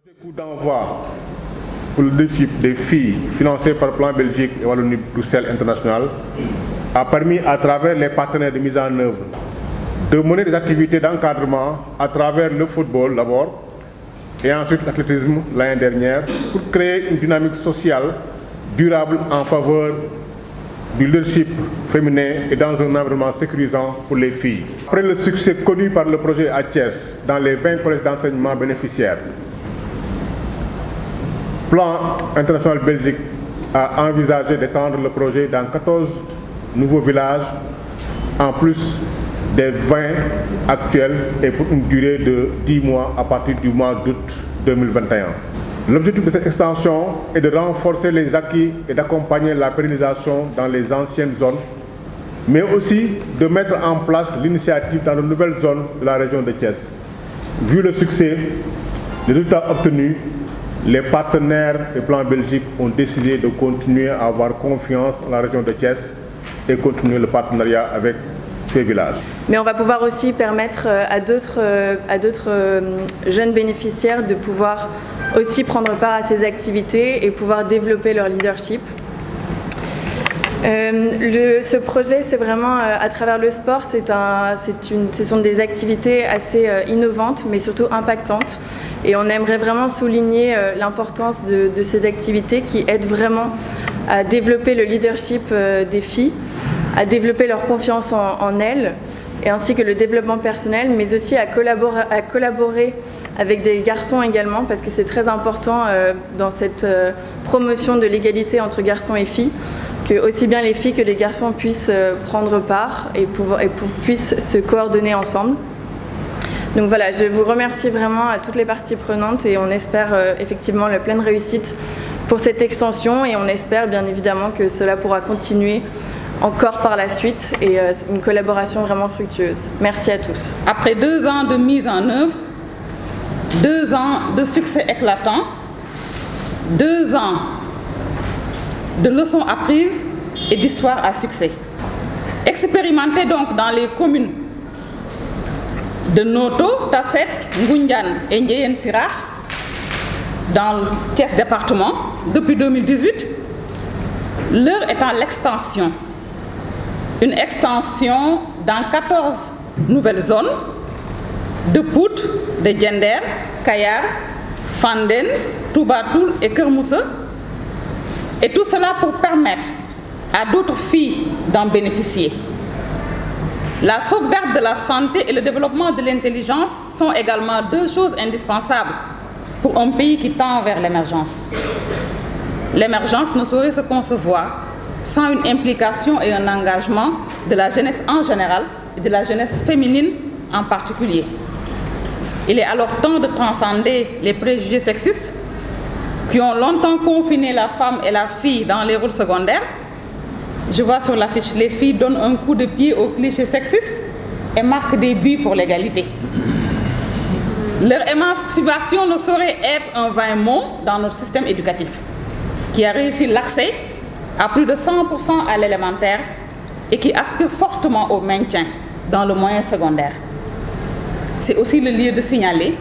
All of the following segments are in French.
Le coup d'envoi pour le leadership des filles financé par le Plan Belgique et Wallonie-Bruxelles International a permis à travers les partenaires de mise en œuvre de mener des activités d'encadrement à travers le football d'abord et ensuite l'athlétisme l'année dernière pour créer une dynamique sociale durable en faveur du leadership féminin et dans un environnement sécurisant pour les filles. Après le succès connu par le projet à Thiès dans les 20 collèges d'enseignement bénéficiaires, Plan International Belgique a envisagé d'étendre le projet dans 14 nouveaux villages en plus des 20 actuels et pour une durée de 10 mois à partir du mois d'août 2021. L'objectif de cette extension est de renforcer les acquis et d'accompagner la pérennisation dans les anciennes zones, mais aussi de mettre en place l'initiative dans de nouvelles zones de la région de Thiès. Vu le succès, les résultats obtenus, les partenaires et Plan Belgique ont décidé de continuer à avoir confiance en la région de Thiès et continuer le partenariat avec ces villages. Mais on va pouvoir aussi permettre à d'autres jeunes bénéficiaires de pouvoir aussi prendre part à ces activités et pouvoir développer leur leadership. Ce projet, c'est vraiment à travers le sport, ce sont des activités assez innovantes mais surtout impactantes et on aimerait vraiment souligner l'importance de ces activités qui aident vraiment à développer le leadership des filles, à développer leur confiance en elles et ainsi que le développement personnel, mais aussi à collaborer avec des garçons également parce que c'est très important dans cette promotion de l'égalité entre garçons et filles que aussi bien les filles que les garçons puissent prendre part et puissent se coordonner ensemble. Donc voilà, je vous remercie vraiment à toutes les parties prenantes et on espère effectivement la pleine réussite pour cette extension et on espère bien évidemment que cela pourra continuer encore par la suite et une collaboration vraiment fructueuse. Merci à tous. Après 2 ans de mise en œuvre, 2 ans de succès éclatant, 2 ans de leçons apprises et d'histoires à succès. Expérimenté donc dans les communes de Noto, Tasset, Ngoundiane et Ndiéyène Sirakh, dans le Thiès département, depuis 2018, l'heure étant l'extension. Une extension dans 14 nouvelles zones de Pout, de Djender, Kayar, Fanden, Toubatoul et Kermoussa. Et tout cela pour permettre à d'autres filles d'en bénéficier. La sauvegarde de la santé et le développement de l'intelligence sont également 2 choses indispensables pour un pays qui tend vers l'émergence. L'émergence ne saurait se concevoir sans une implication et un engagement de la jeunesse en général et de la jeunesse féminine en particulier. Il est alors temps de transcender les préjugés sexistes qui ont longtemps confiné la femme et la fille dans les rôles secondaires. Je vois sur l'affiche, les filles donnent un coup de pied aux clichés sexistes et marquent des buts pour l'égalité. Leur émancipation ne saurait être un vain mot dans notre système éducatif, qui a réussi l'accès à plus de 100% à l'élémentaire et qui aspire fortement au maintien dans le moyen secondaire. C'est aussi le lieu de signaler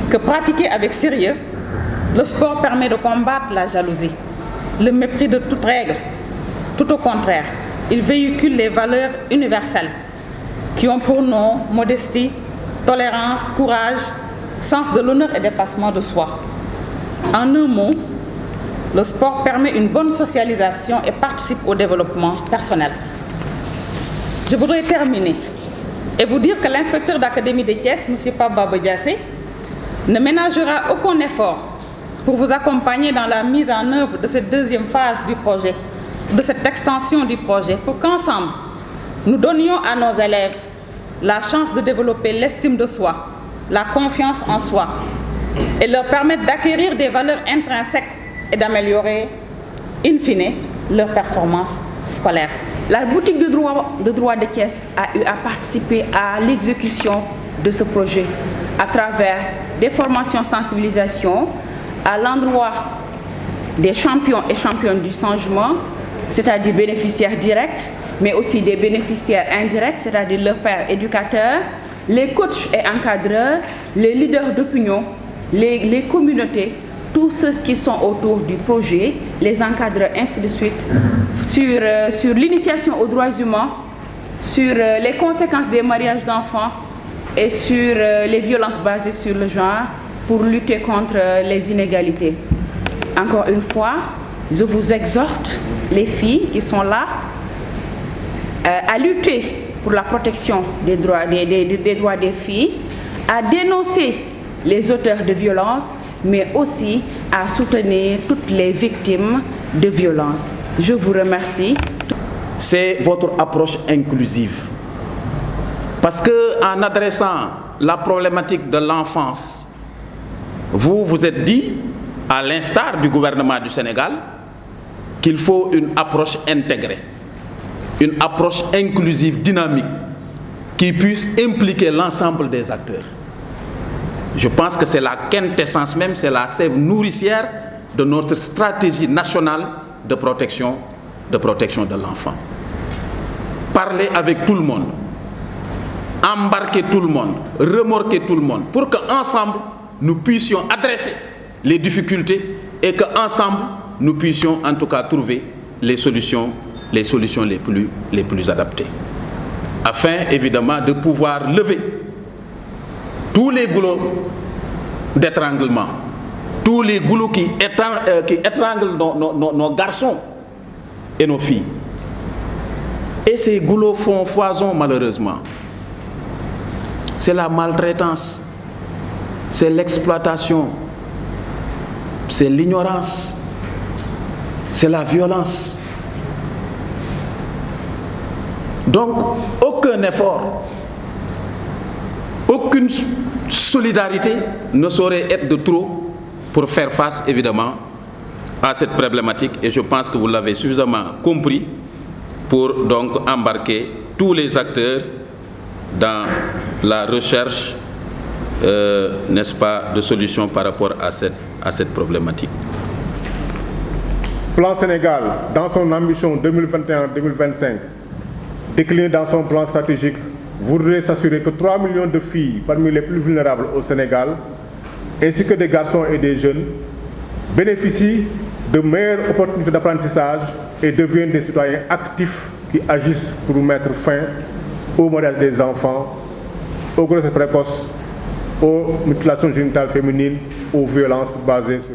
que pratiquer avec sérieux, le sport permet de combattre la jalousie, le mépris de toute règle. Tout au contraire, il véhicule les valeurs universelles qui ont pour nom modestie, tolérance, courage, sens de l'honneur et dépassement de soi. En un mot, le sport permet une bonne socialisation et participe au développement personnel. Je voudrais terminer et vous dire que l'inspecteur d'académie de Thiès, M. Pababa Diassé, ne ménagera aucun effort pour vous accompagner dans la mise en œuvre de cette 2e phase du projet, de cette extension du projet, pour qu'ensemble, nous donnions à nos élèves la chance de développer l'estime de soi, la confiance en soi, et leur permettre d'acquérir des valeurs intrinsèques et d'améliorer, in fine, leur performance scolaire. La boutique de droit de Thiès a eu à participer à l'exécution de ce projet à travers des formations sensibilisation à l'endroit des champions et championnes du changement, c'est-à-dire bénéficiaires directs, mais aussi des bénéficiaires indirects, c'est-à-dire leurs pères éducateurs, les coachs et encadreurs, les leaders d'opinion les communautés, tous ceux qui sont autour du projet, les encadreurs, ainsi de suite, sur l'initiation aux droits humains, sur les conséquences des mariages d'enfants et sur les violences basées sur le genre pour lutter contre les inégalités. Encore une fois, je vous exhorte, les filles qui sont là, à lutter pour la protection des droits des filles, à dénoncer les auteurs de violences, mais aussi à soutenir toutes les victimes de violences. Je vous remercie. C'est votre approche inclusive. Parce qu'en adressant la problématique de l'enfance, vous vous êtes dit, à l'instar du gouvernement du Sénégal, qu'il faut une approche intégrée, une approche inclusive, dynamique, qui puisse impliquer l'ensemble des acteurs. Je pense que c'est la quintessence même, c'est la sève nourricière de notre stratégie nationale de protection de l'enfant. Parler avec tout le monde, embarquer tout le monde, remorquer tout le monde, pour qu'ensemble, nous puissions adresser les difficultés et qu'ensemble, nous puissions en tout cas trouver les solutions les plus adaptées. Afin évidemment de pouvoir lever tous les goulots d'étranglement, tous les goulots qui étranglent nos garçons et nos filles. Et ces goulots font foison malheureusement. C'est la maltraitance, c'est l'exploitation, c'est l'ignorance, c'est la violence. Donc, aucun effort, aucune solidarité ne saurait être de trop pour faire face, évidemment, à cette problématique. Et je pense que vous l'avez suffisamment compris pour donc embarquer tous les acteurs dans la recherche, n'est-ce pas, de solutions par rapport à cette problématique. Plan Sénégal, dans son ambition 2021-2025, décliné dans son plan stratégique, voudrait s'assurer que 3 millions de filles parmi les plus vulnérables au Sénégal, ainsi que des garçons et des jeunes, bénéficient de meilleures opportunités d'apprentissage et deviennent des citoyens actifs qui agissent pour mettre fin au mariage des enfants, aux grossesses précoces, aux mutilations génitales féminines, aux violences basées sur